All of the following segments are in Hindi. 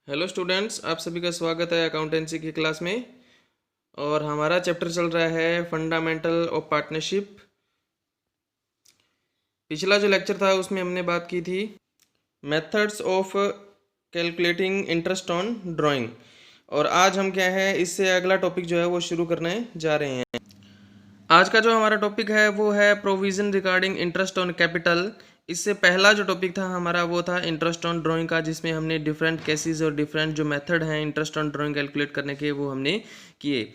हेलो स्टूडेंट्स, आप सभी का स्वागत है अकाउंटेंसी की क्लास में। और हमारा चैप्टर चल रहा है फंडामेंटल ऑफ पार्टनरशिप। पिछला जो लेक्चर था उसमें हमने बात की थी methods of calculating interest on drawing. और आज हम क्या है इससे अगला टॉपिक जो है वो शुरू करने जा रहे हैं। आज का जो हमारा टॉपिक है वो है provision regarding interest on capital. इससे पहला जो टॉपिक था हमारा वो था इंटरेस्ट ऑन ड्राइंग का, जिसमें हमने डिफरेंट केसेस और डिफरेंट जो मेथड हैं इंटरेस्ट ऑन ड्राइंग कैलकुलेट करने के वो हमने किए।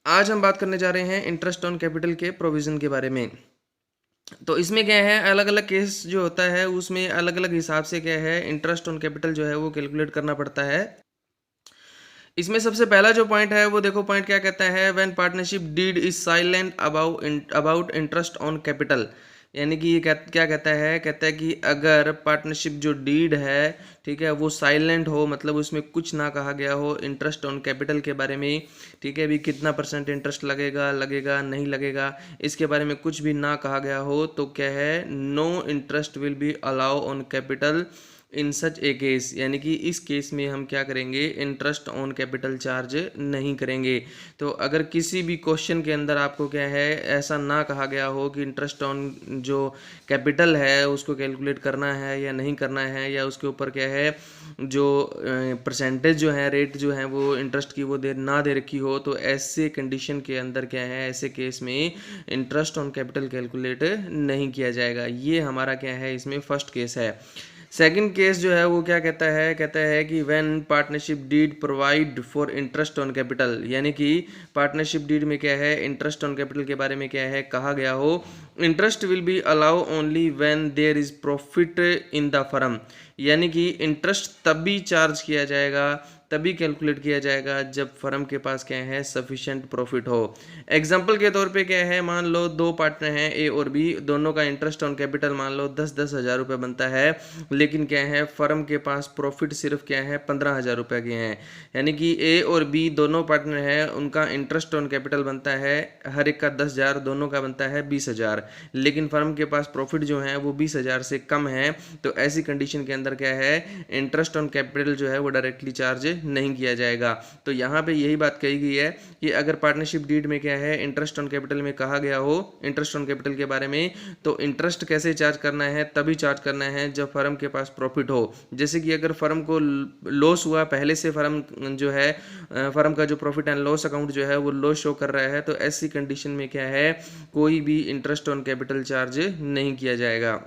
आज हम बात करने जा रहे हैं इंटरेस्ट ऑन कैपिटल के प्रोविजन के बारे में। तो इसमें क्या है, अलग अलग केस जो होता है उसमें अलग अलग हिसाब से क्या है इंटरेस्ट ऑन कैपिटल जो है वो कैलकुलेट करना पड़ता है। इसमें सबसे पहला जो पॉइंट है वो देखो, पॉइंट क्या कहता है, when partnership deed is silent about interest on capital. यानी कि ये क्या कहता है कि अगर पार्टनरशिप जो डीड है, ठीक है, वो साइलेंट हो, मतलब उसमें कुछ ना कहा गया हो इंटरेस्ट ऑन कैपिटल के बारे में, ठीक है, भी कितना परसेंट इंटरेस्ट लगेगा नहीं लगेगा, इसके बारे में कुछ भी ना कहा गया हो, तो क्या है, no interest will be allow on capital in such a case. यानी कि इस केस में हम क्या करेंगे, इंटरेस्ट ऑन कैपिटल चार्ज नहीं करेंगे। तो अगर किसी भी क्वेश्चन के अंदर आपको क्या है ऐसा ना कहा गया हो कि इंटरेस्ट ऑन जो कैपिटल है उसको कैलकुलेट करना है या नहीं करना है, या उसके ऊपर क्या है जो परसेंटेज जो है, रेट जो है वो इंटरेस्ट की वो दे रखी हो, तो ऐसे कंडीशन के अंदर क्या है, ऐसे केस में इंटरेस्ट ऑन कैपिटल कैलकुलेट नहीं किया जाएगा। ये हमारा क्या है इसमें फर्स्ट केस है। सेकंड केस जो है वो क्या कहता है कि when partnership deed provide for interest on capital. यानी कि पार्टनरशिप डीड में क्या है इंटरेस्ट ऑन कैपिटल के बारे में क्या है कहा गया हो, interest will be allow only when there is profit in the firm. यानी कि इंटरेस्ट तभी चार्ज किया जाएगा, तभी कैलकुलेट किया जाएगा जब फर्म के पास क्या है सफिशिएंट प्रॉफिट हो। एग्जांपल के तौर पे क्या है, मान लो दो पार्टनर हैं ए और बी, दोनों का इंटरेस्ट ऑन कैपिटल मान लो 10-10 हज़ार रुपये बनता है, लेकिन क्या है फर्म के पास प्रॉफिट सिर्फ क्या है 15,000 रुपये के हैं। यानी कि ए और बी दोनों पार्टनर हैं, उनका इंटरेस्ट ऑन कैपिटल बनता है हर एक का 10,000, दोनों का बनता है 20,000, लेकिन फर्म के पास प्रॉफिट जो है वो 20,000 से कम है। तो ऐसी कंडीशन के अंदर क्या है इंटरेस्ट ऑन कैपिटल जो है वो डायरेक्टली चार्ज नहीं किया जाएगा। तो यहाँ पे यही बात कही गई है कि अगर पार्टनरशिप डीड में क्या है इंटरेस्ट ऑन कैपिटल में कहा गया हो इंटरेस्ट ऑन कैपिटल के बारे में, तो इंटरेस्ट कैसे चार्ज करना है, तभी चार्ज करना है जब फर्म के पास प्रॉफिट हो। जैसे कि अगर फर्म को लॉस हुआ, पहले से फर्म जो है फर्म का जो प्रॉफिट एंड लॉस अकाउंट जो है वो लॉस शो कर रहा है, तो ऐसी कंडीशन में क्या है कोई भी इंटरेस्ट ऑन कैपिटल चार्ज नहीं किया जाएगा।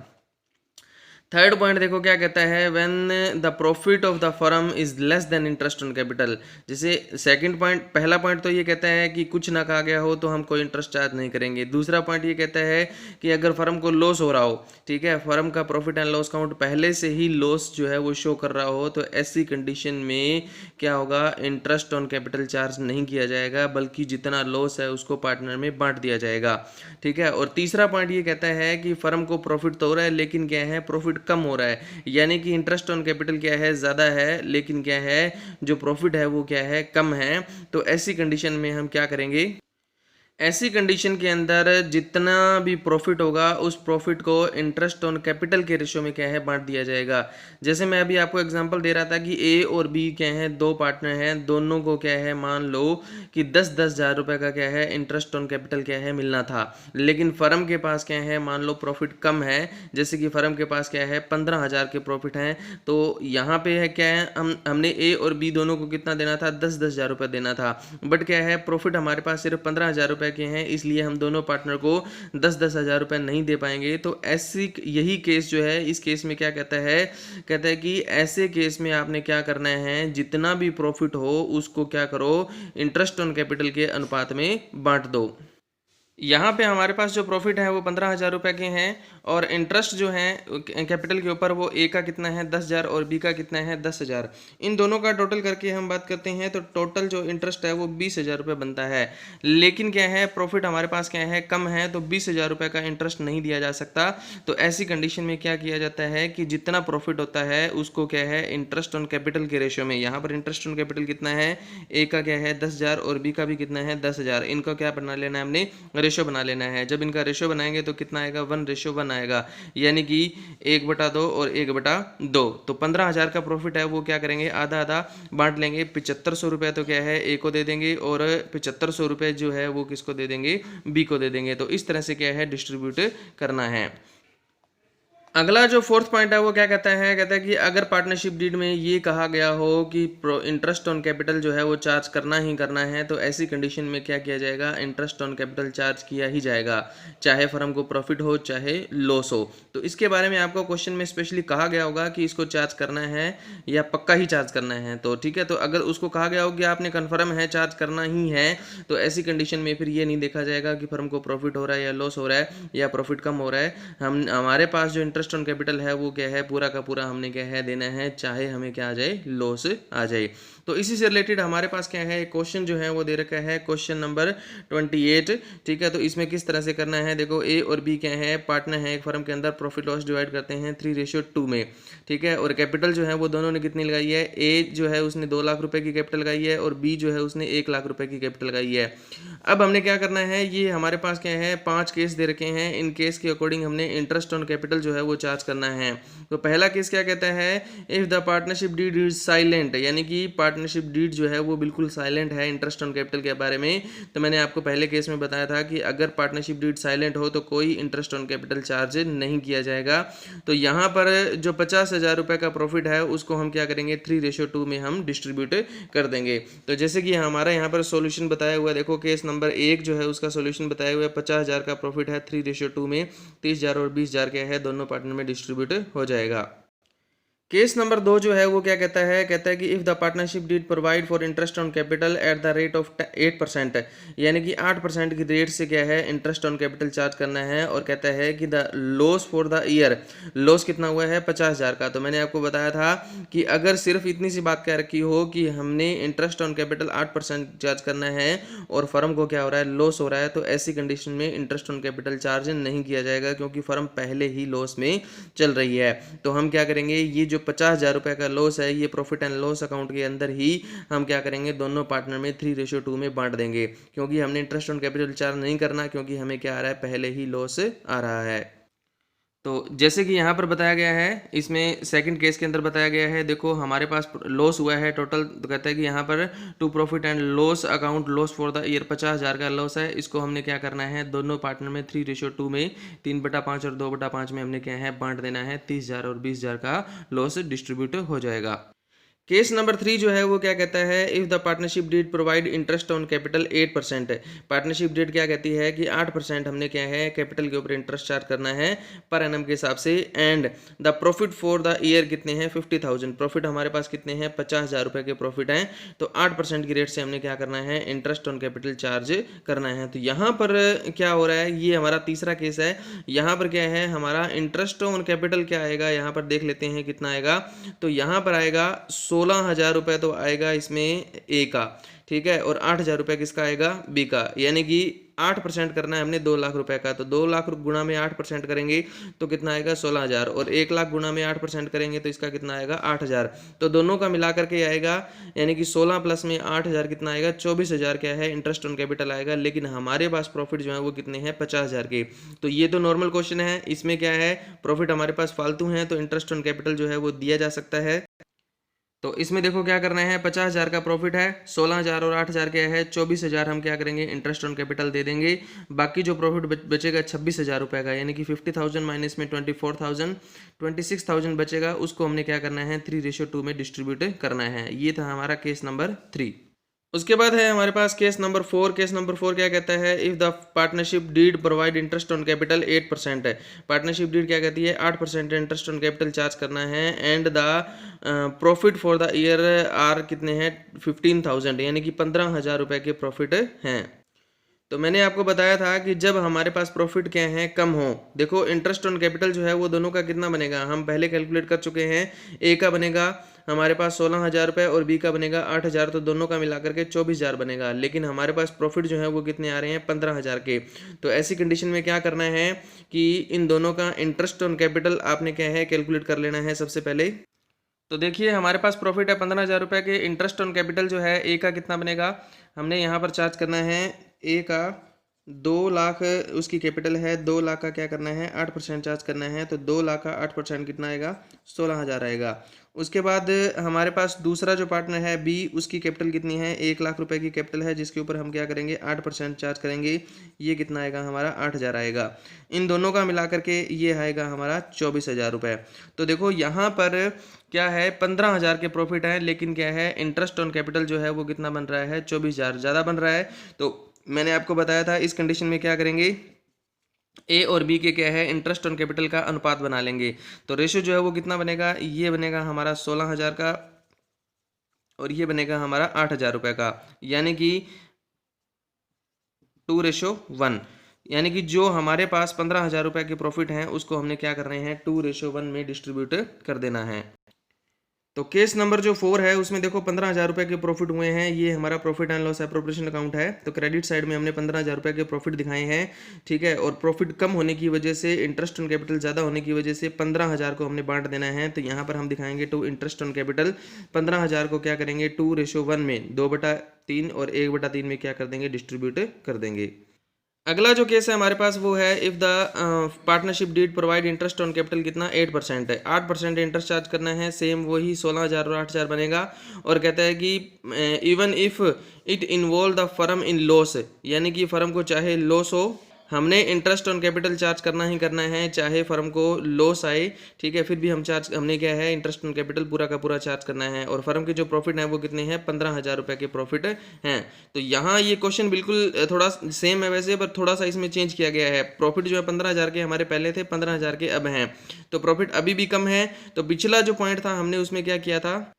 थर्ड पॉइंट देखो क्या कहता है, when the profit of the firm is less than interest on capital. जैसे सेकंड पॉइंट, पहला पॉइंट तो ये कहता है कि कुछ ना कहा गया हो तो हम कोई इंटरेस्ट चार्ज नहीं करेंगे। दूसरा पॉइंट ये कहता है कि अगर फर्म को लॉस हो रहा हो, ठीक है, फर्म का प्रॉफिट एंड लॉस अकाउंट पहले से ही लॉस जो है वो शो कर रहा हो, तो ऐसी कंडीशन में क्या होगा, इंटरेस्ट ऑन कैपिटल चार्ज नहीं किया जाएगा, बल्कि जितना लॉस है उसको पार्टनर में बांट दिया जाएगा, ठीक है। और तीसरा पॉइंट ये कहता है कि फर्म को प्रॉफिट तो हो रहा है लेकिन क्या है प्रॉफिट कम हो रहा है, यानी कि इंटरेस्ट ऑन कैपिटल क्या है ज़्यादा है, लेकिन क्या है जो प्रॉफिट है वो क्या है कम है। तो ऐसी कंडीशन में हम क्या करेंगे, ऐसी कंडीशन के अंदर जितना भी प्रॉफिट होगा उस प्रॉफिट को इंटरेस्ट ऑन कैपिटल के रेशियो में क्या है बांट दिया जाएगा। जैसे मैं अभी आपको एग्जांपल दे रहा था कि ए और बी क्या है दो पार्टनर हैं, दोनों को क्या है मान लो कि 10-10 हज़ार रुपये का क्या है इंटरेस्ट ऑन कैपिटल क्या है मिलना था, लेकिन फर्म के पास क्या है मान लो प्रॉफिट कम है, जैसे कि फर्म के पास क्या है 15,000 के प्रॉफिट हैं। तो यहाँ पे है क्या है, हमने ए और बी दोनों को कितना देना था, 10-10 हज़ार रुपये देना था, बट क्या है प्रॉफिट हमारे पास सिर्फ 15,000 रुपये के हैं, इसलिए हम दोनों पार्टनर को 10-10 हज़ार रुपये नहीं दे पाएंगे। तो ऐसी यही केस जो है, इस केस में क्या कहता है कि ऐसे केस में आपने क्या करना है, जितना भी प्रॉफिट हो उसको क्या करो, इंटरेस्ट ऑन कैपिटल के अनुपात में बांट दो। यहाँ पे हमारे पास जो प्रॉफिट है वो 15,000 रुपये के हैं, और इंटरेस्ट जो है कैपिटल के ऊपर वो ए का कितना है 10,000 और बी का कितना है 10,000। इन दोनों का टोटल करके हम बात करते हैं तो टोटल जो इंटरेस्ट है वो 20,000 रुपये बनता है, लेकिन क्या है प्रॉफिट हमारे पास क्या है कम है, तो 20,000 रुपये का इंटरेस्ट नहीं दिया जा सकता। तो ऐसी कंडीशन में क्या किया जाता है कि जितना प्रॉफिट होता है उसको क्या है इंटरेस्ट ऑन कैपिटल के रेशियो में, यहाँ पर इंटरेस्ट ऑन कैपिटल कितना है, ए का क्या है 10,000 और बी का भी कितना है 10,000, इनको क्या बना लेना है हमने रेशो बना लेना है। जब इनका रेशो बनाएंगे तो कितना आएगा, 1:1 आएगा, यानी कि 1/2 और 1/2। तो 15,000 का प्रॉफिट है वो क्या करेंगे, आधा आधा बांट लेंगे। 7500 रुपये तो क्या है, ए को दे देंगे, और 7500 रुपये जो है वो किसको दे देंगे, बी को दे देंगे। तो इस तरह से क्या है, डिस्ट्रीब्यूट करना है। अगला जो फोर्थ पॉइंट है वो क्या कहता है कि अगर पार्टनरशिप डीड में ये कहा गया हो कि इंटरेस्ट ऑन कैपिटल जो है वो चार्ज करना ही करना है, तो ऐसी कंडीशन में क्या किया जाएगा, इंटरेस्ट ऑन कैपिटल चार्ज किया ही जाएगा, चाहे फर्म को प्रॉफिट हो चाहे लॉस हो। तो इसके बारे में आपको क्वेश्चन में स्पेशली कहा गया होगा कि इसको चार्ज करना है या पक्का ही चार्ज करना है। तो ठीक है, तो अगर उसको कहा गया हो कि आपने कन्फर्म है चार्ज करना ही है, तो ऐसी कंडीशन में फिर ये नहीं देखा जाएगा कि फर्म को प्रॉफिट हो रहा है या लॉस हो रहा है या प्रॉफिट कम हो रहा है। हमारे पास जो इंटरेस्ट ऑन कैपिटल है वो क्या है, पूरा का पूरा हमने क्या है देना है, चाहे हमें क्या आ जाए, लॉस आ जाए। तो इसी से रिलेटेड हमारे पास क्या है, क्वेश्चन जो है वो दे रखा है, क्वेश्चन नंबर 28। ठीक है, तो इसमें किस तरह से करना है, देखो ए और बी क्या है, पार्टनर है एक फर्म के अंदर, प्रॉफिट लॉस डिवाइड करते हैं 3:2 में। ठीक है, और कैपिटल जो है वो दोनों ने कितनी लगाई है, ए जो है उसने 2 लाख रुपए की कैपिटल लगाई है और बी जो है उसने 1 लाख रुपए की कैपिटल लगाई है। अब हमने क्या करना है, ये हमारे पास क्या है, 5 केस दे रखे हैं, इन केस के अकॉर्डिंग हमने इंटरेस्ट ऑन कैपिटल जो है वो चार्ज करना है। तो पहला केस क्या कहता है, if the partnership deed is silent, यानी कि पार्टनरशिप डीड जो है वो बिल्कुल साइलेंट है इंटरेस्ट ऑन कैपिटल के बारे में। तो मैंने आपको पहले केस में बताया था कि अगर पार्टनरशिप डीड साइलेंट हो तो कोई इंटरेस्ट ऑन कैपिटल चार्ज नहीं किया जाएगा। तो यहाँ पर जो 50,000 रुपये का प्रॉफिट है उसको हम क्या करेंगे, 3:2 में हम डिस्ट्रीब्यूट कर देंगे। तो जैसे कि हमारा यहाँ पर सॉल्यूशन बताया हुआ है, देखो केस नंबर 1 जो है उसका सॉल्यूशन बताया हुआ है, 50,000 का प्रॉफिट है, 3:2 में 30,000 और 20,000 क्या है, दोनों पार्टनर में डिस्ट्रीब्यूट हो जाएगा। केस नंबर 2 जो है वो क्या कहता है कि if the partnership deed provide for interest on capital at the rate of 8%, यानी कि 8% की रेट से क्या है, इंटरेस्ट ऑन कैपिटल चार्ज करना है। और कहता है कि the loss for the year, loss कितना हुआ है, 50,000 का। तो मैंने आपको बताया था कि अगर सिर्फ इतनी सी बात कह रखी हो कि हमने इंटरेस्ट ऑन कैपिटल 8% चार्ज करना है और फर्म को क्या हो रहा है, लॉस हो रहा है, तो ऐसी कंडीशन में इंटरेस्ट ऑन कैपिटल चार्ज नहीं किया जाएगा, क्योंकि फर्म पहले ही लॉस में चल रही है। तो हम क्या करेंगे, ये जो 50,000 रुपये का लॉस है, ये प्रॉफिट एंड लॉस अकाउंट के अंदर ही हम क्या करेंगे, दोनों पार्टनर में 3:2 में बांट देंगे, क्योंकि हमने इंटरेस्ट ऑन कैपिटल चार्ज नहीं करना, क्योंकि हमें क्या आ रहा है, पहले ही लॉस आ रहा है। तो जैसे कि यहाँ पर बताया गया है, इसमें सेकंड केस के अंदर बताया गया है, देखो हमारे पास लॉस हुआ है टोटल। तो कहता है कि यहाँ पर to profit and loss account, loss for the year 50,000 का लॉस है, इसको हमने क्या करना है, दोनों पार्टनर में 3:2 में 3/5 और 2/5 में हमने क्या है, बांट देना है। 30,000 और 20,000 का लॉस डिस्ट्रीब्यूट हो जाएगा। केस नंबर 3 जो है वो क्या कहता है, if the partnership deed provide interest on capital 8%। Partnership deed क्या कहती है कि 8% हमने क्या है, कैपिटल के ऊपर इंटरेस्ट चार्ज करना है पर एनम के हिसाब से। And the profit for the year कितने हैं, 50,000। प्रॉफिट हमारे पास कितने हैं, 50,000 रुपये के प्रॉफिट हैं। तो 8% की रेट से हमने क्या करना है, इंटरेस्ट ऑन कैपिटल चार्ज करना है। तो यहाँ पर क्या हो रहा है, ये हमारा तीसरा केस है। यहाँ पर क्या है, हमारा इंटरेस्ट ऑन कैपिटल क्या आएगा, यहाँ पर देख लेते हैं कितना आएगा। तो यहाँ पर आएगा 16,000 रुपये तो आएगा इसमें ए का, ठीक है, और 8,000 रुपये किसका आएगा, बी का। यानी कि 8% करना है हमने 2 लाख रुपए का, तो 2 लाख गुणा में 8% करेंगे तो कितना आएगा, 16,000। और 1 लाख गुणा में 8% करेंगे तो इसका कितना आएगा, 8,000। तो दोनों का मिला करके आएगा, यानी कि 16 प्लस में 8,000 कितना आएगा, 24,000 क्या है, इंटरेस्ट ऑन कैपिटल आएगा। लेकिन हमारे पास प्रॉफिट जो है वो कितने हैं, 50,000 के। तो ये तो नॉर्मल क्वेश्चन है, इसमें क्या है, प्रॉफिट हमारे पास फालतू है, तो इंटरेस्ट ऑन कैपिटल जो है वो दिया जा सकता है। तो इसमें देखो क्या करना है, 50,000 का प्रॉफिट है, 16,000 और 8,000 क्या है, 24,000 हम क्या करेंगे, इंटरेस्ट ऑन कैपिटल दे देंगे। बाकी जो प्रॉफिट बचेगा 26,000 रुपये का, यानी कि 50,000 माइनस में 24,000, 26,000 बचेगा, उसको हमने क्या करना है, 3:2 में डिस्ट्रीब्यूट करना है। ये था हमारा केस नंबर 3। उसके बाद है हमारे पास केस नंबर 4। केस नंबर 4 क्या कहता है, if the partnership deed provide interest on capital 8%। है पार्टनरशिप डीड क्या कहती है, 8% इंटरेस्ट ऑन कैपिटल चार्ज करना है। And the profit for the year are कितने हैं, 15,000, यानी कि 15,000 रुपये के प्रॉफिट हैं। तो मैंने आपको बताया था कि जब हमारे पास प्रॉफिट क्या है, कम हो, देखो इंटरेस्ट ऑन कैपिटल जो है वो दोनों का कितना बनेगा, हम पहले कैलकुलेट कर चुके हैं। ए का बनेगा हमारे पास 16,000 रुपये और बी का बनेगा 8,000, तो दोनों का मिलाकर के 24,000 बनेगा। लेकिन हमारे पास प्रॉफिट जो है वो कितने आ रहे हैं, 15,000 के। तो ऐसी कंडीशन में क्या करना है कि इन दोनों का इंटरेस्ट ऑन कैपिटल आपने क्या है, कैलकुलेट कर लेना है सबसे पहले। तो देखिए हमारे पास प्रॉफिट है 15,000 रुपये के, इंटरेस्ट ऑन कैपिटल जो है ए का कितना बनेगा, हमने यहाँ पर चार्ज करना है ए का 2 लाख उसकी कैपिटल है, 2 लाख का क्या करना है 8% चार्ज करना है, तो 2 लाख का 8% कितना आएगा 16,000 आएगा। उसके बाद हमारे पास दूसरा जो पार्टनर है बी, उसकी कैपिटल कितनी है 1 लाख रुपए की कैपिटल है, जिसके ऊपर हम क्या करेंगे 8% चार्ज करेंगे, ये कितना आएगा हमारा 8,000 आएगा। इन दोनों का मिला करके ये आएगा हमारा 24,000 रुपये। तो देखो यहाँ पर क्या है 15,000 के प्रॉफिट है, लेकिन क्या है इंटरेस्ट ऑन कैपिटल जो है वो कितना बन रहा है 24,000 ज़्यादा बन रहा है। तो मैंने आपको बताया था इस कंडीशन में क्या करेंगे, ए और बी के क्या है इंटरेस्ट ऑन कैपिटल का अनुपात बना लेंगे। तो रेशियो जो है वो कितना बनेगा, ये बनेगा हमारा 16,000 का और ये बनेगा हमारा 8,000 रुपये का, यानी कि 2:1। यानी कि जो हमारे पास 15,000 रुपये के प्रॉफिट हैं उसको हमने क्या कर रहे हैं 2:1 में डिस्ट्रीब्यूट कर देना है। तो केस नंबर जो 4 है उसमें देखो 15,000 रुपये के प्रॉफिट हुए हैं, ये हमारा profit and loss appropriation account है। तो क्रेडिट साइड में हमने 15,000 रुपये के प्रॉफिट दिखाए हैं, ठीक है। और प्रॉफिट कम होने की वजह से, इंटरेस्ट ऑन कैपिटल ज़्यादा होने की वजह से 15,000 को हमने बांट देना है। तो यहाँ पर हम दिखाएंगे टू इंटरेस्ट ऑन कैपिटल, 15,000 को क्या करेंगे 2:1 में 2/3 और 1/3 में क्या कर देंगे डिस्ट्रीब्यूट कर देंगे। अगला जो केस है हमारे पास वो है if the partnership deed provide interest on capital कितना 8% है, 8% इंटरेस्ट चार्ज करना है, सेम वही 16,000 और 8,000 बनेगा। और कहता है कि even if it involve the firm in loss, यानी कि फर्म को चाहे लॉस हो, हमने इंटरेस्ट ऑन कैपिटल चार्ज करना ही करना है, चाहे फर्म को लॉस आए, ठीक है, फिर भी हमने क्या है इंटरेस्ट ऑन कैपिटल पूरा का पूरा चार्ज करना है। और फर्म के जो प्रॉफिट है वो कितने हैं 15,000 रुपये के प्रॉफिट हैं। तो यहाँ ये क्वेश्चन बिल्कुल थोड़ा सेम है वैसे, पर थोड़ा सा इसमें चेंज किया गया है। प्रॉफिट जो है 15,000 के हमारे पहले थे, 15,000 के अब हैं, तो प्रॉफिट अभी भी कम है। तो पिछला जो पॉइंट था हमने उसमें क्या किया था,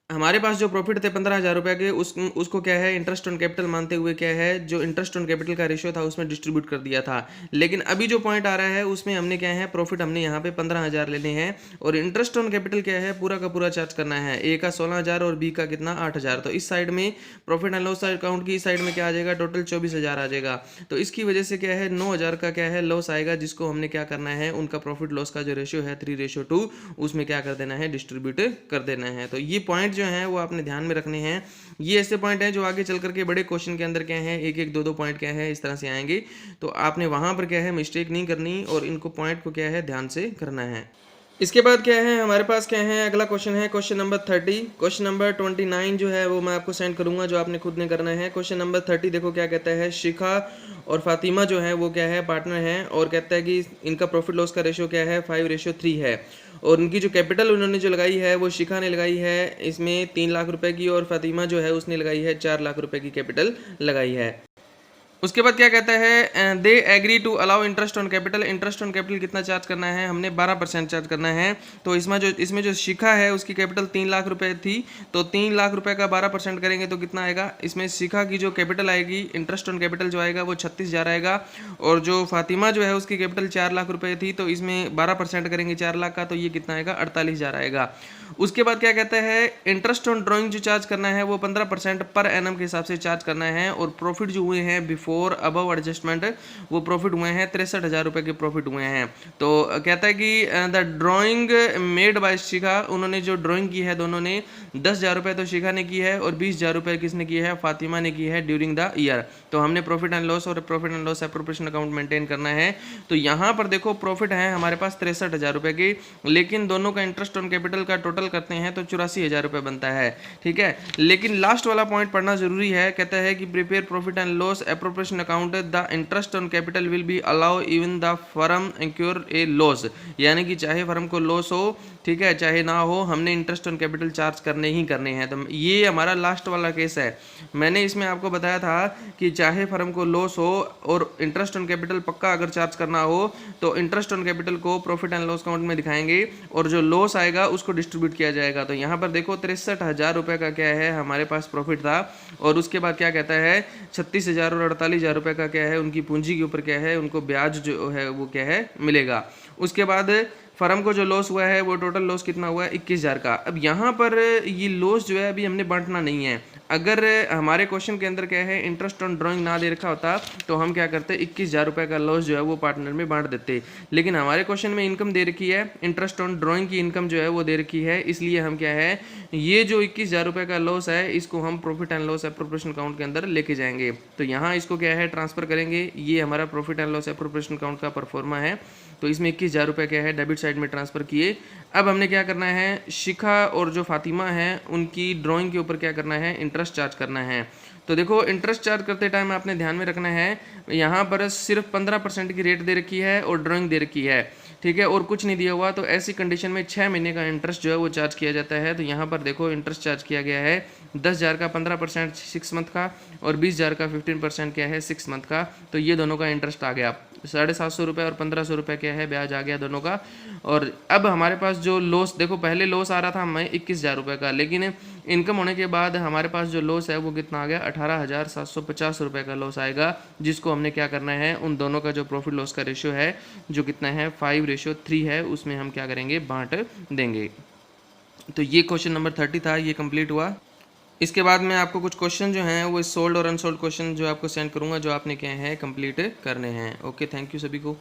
हमारे पास जो प्रॉफिट थे 15,000 रुपये के, उसको क्या है इंटरेस्ट ऑन कैपिटल मानते हुए क्या है जो इंटरेस्ट ऑन कैपिटल का रेशियो था उसमें डिस्ट्रीब्यूट कर दिया था। लेकिन अभी जो पॉइंट आ रहा है उसमें हमने क्या है प्रॉफिट हमने यहाँ पे 15,000 लेने हैं और इंटरेस्ट ऑन कैपिटल क्या है पूरा का पूरा चार्ज करना है, ए का 16,000 और बी का कितना 8,000। तो इस साइड में प्रॉफिट एंड लॉस अकाउंट की इस साइड में क्या आ जाएगा टोटल 24,000 आ जाएगा। तो इसकी वजह से क्या है 9,000 का क्या है लॉस आएगा, जिसको हमने क्या करना है उनका प्रॉफिट लॉस का जो रेशियो है 3:2 उसमें क्या कर देना है डिस्ट्रीब्यूट कर देना है। तो ये पॉइंट जो है वो आपने ध्यान में रखने हैं। ये ऐसे पॉइंट हैं जो आगे चल करके बड़े क्वेश्चन के अंदर क्या है एक एक दो पॉइंट क्या है इस तरह से आएंगे, तो आपने वहां पर क्या है मिस्टेक नहीं करनी और इनको पॉइंट को क्या है ध्यान से करना है। इसके बाद क्या है हमारे पास क्या है अगला क्वेश्चन है क्वेश्चन नंबर 30। क्वेश्चन नंबर 29 जो है वो मैं आपको सेंड करूंगा, जो आपने खुद ने करना है। क्वेश्चन नंबर 30 देखो क्या कहता है, शिखा और फातिमा जो है वो क्या है पार्टनर हैं और कहता है कि इनका प्रॉफिट लॉस का रेशियो क्या है 5:3 है। और उनकी जो कैपिटल उन्होंने जो लगाई है वो शिखा ने लगाई है इसमें 3 लाख रुपए की और फातिमा जो है उसने लगाई है 4 लाख रुपए की कैपिटल लगाई है। उसके बाद क्या कहता है they agree to allow interest on capital, interest on capital कितना चार्ज करना है हमने 12% चार्ज करना है। तो इसमें जो शिखा है उसकी कैपिटल 3 लाख रुपए थी, तो 3 लाख रुपए का 12% करेंगे तो कितना आएगा, इसमें शिखा की जो कैपिटल आएगी इंटरेस्ट ऑन कैपिटल जो आएगा वो 36,000 आएगा। और जो फातिमा जो है उसकी कैपिटल 4 लाख रुपए थी, तो इसमें 12% करेंगे 4 लाख का, तो ये कितना आएगा 48,000 आएगा। उसके बाद क्या कहता है इंटरेस्ट ऑन ड्राइंग जो चार्ज करना है वो 15% पर एनम के हिसाब से चार्ज करना है। और प्रॉफिट जो हुए हैं बिफोर अबव एडजस्टमेंट वो प्रॉफिट हुए हैं 63,000 रुपये के प्रॉफिट हुए हैं। तो कहता है कि द ड्राइंग मेड बाय शिखा, उन्होंने जो ड्राइंग की है दोनों ने 10,000 रुपये तो शिखा ने की है और 20,000 रुपये किसने की है फातिमा ने की है ड्यूरिंग द ईयर। तो हमने प्रॉफिट एंड लॉस और profit and loss appropriation account maintain करना है। तो यहाँ पर देखो प्रॉफिट है हमारे पास 63,000 रुपये की, लेकिन दोनों का इंटरेस्ट ऑन कैपिटल का टोटल करते हैं तो 84,000 रुपये बनता है, ठीक है। लेकिन लास्ट वाला पॉइंट पढ़ना जरूरी है, कहता है कि prepare profit and loss appropriation account the interest on capital will be allow even the firm incur a loss, यानी कि चाहे फर्म को लॉस हो, ठीक है, चाहे ना हो, हमने इंटरेस्ट ऑन कैपिटल चार्ज करने ही करने हैं। तो ये हमारा लास्ट वाला केस है। मैंने इसमें आपको बताया था कि चाहे फर्म को लॉस हो और इंटरेस्ट ऑन कैपिटल पक्का अगर चार्ज करना हो तो इंटरेस्ट ऑन कैपिटल को प्रॉफिट एंड लॉस अकाउंट में दिखाएंगे और जो लॉस आएगा उसको डिस्ट्रीब्यूट किया जाएगा। तो यहाँ पर देखो 63,000 रुपये का क्या है हमारे पास प्रॉफिट था और उसके बाद क्या कहता है 36,000 और 48,000 रुपये का क्या है उनकी पूंजी के ऊपर क्या है उनको ब्याज जो है वो क्या है मिलेगा। उसके बाद फर्म को जो लॉस हुआ है वो टोटल लॉस कितना हुआ है 21,000 का। अब यहाँ पर ये लॉस जो है अभी हमने बांटना नहीं है। अगर हमारे क्वेश्चन के अंदर क्या है इंटरेस्ट ऑन ड्राइंग ना दे रखा होता तो हम क्या करते 21,000 रुपये का लॉस जो है वो पार्टनर में बांट देते। लेकिन हमारे क्वेश्चन में इनकम दे रखी है, इंटरेस्ट ऑन ड्राइंग की इनकम जो है वो दे रखी है, इसलिए हम क्या है ये जो 21,000 रुपये का लॉस है इसको हम profit and loss appropriation account के अंदर लेके जाएंगे। तो यहाँ इसको क्या है ट्रांसफर करेंगे, ये हमारा profit and loss appropriation account का परफॉर्मा है। तो इसमें 21,000 रुपये क्या है डेबिट साइड में ट्रांसफर किए। अब हमने क्या करना है, शिखा और जो फातिमा है उनकी ड्राइंग के ऊपर क्या करना है, इंटरेस्ट चार्ज करना है। तो देखो इंटरेस्ट चार्ज करते टाइम आपने ध्यान में रखना है, यहाँ पर सिर्फ 15% की रेट दे रखी है और ड्राइंग दे रखी है, ठीक है, और कुछ नहीं दिया हुआ। तो ऐसी कंडीशन में 6 महीने का इंटरेस्ट जो है वो चार्ज किया जाता है। तो यहाँ पर देखो इंटरेस्ट चार्ज किया गया है 10,000 का 15% 6 मंथ का और 20,000 का 15% क्या है 6 मंथ का। तो ये दोनों का इंटरेस्ट आ गया 750 रुपये और 1500 रुपये क्या है ब्याज आ गया दोनों का। और अब हमारे पास जो लॉस, देखो पहले लॉस आ रहा था हमें 21,000 रुपये का, लेकिन इनकम होने के बाद हमारे पास जो लॉस है वो कितना आ गया 18,750 रुपये का लॉस आएगा, जिसको हमने क्या करना है, उन दोनों का जो प्रॉफिट लॉस का रेशियो है जो कितना है 5:3 है, उसमें हम क्या करेंगे बांट देंगे। तो ये क्वेश्चन नंबर 30 था, ये कंप्लीट हुआ। इसके बाद मैं आपको कुछ क्वेश्चन जो हैं वो सोल्ड और अनसोल्ड क्वेश्चन जो आपको सेंड करूंगा, जो आपने क्या है कंप्लीट करने हैं। ओके, थैंक यू सभी को।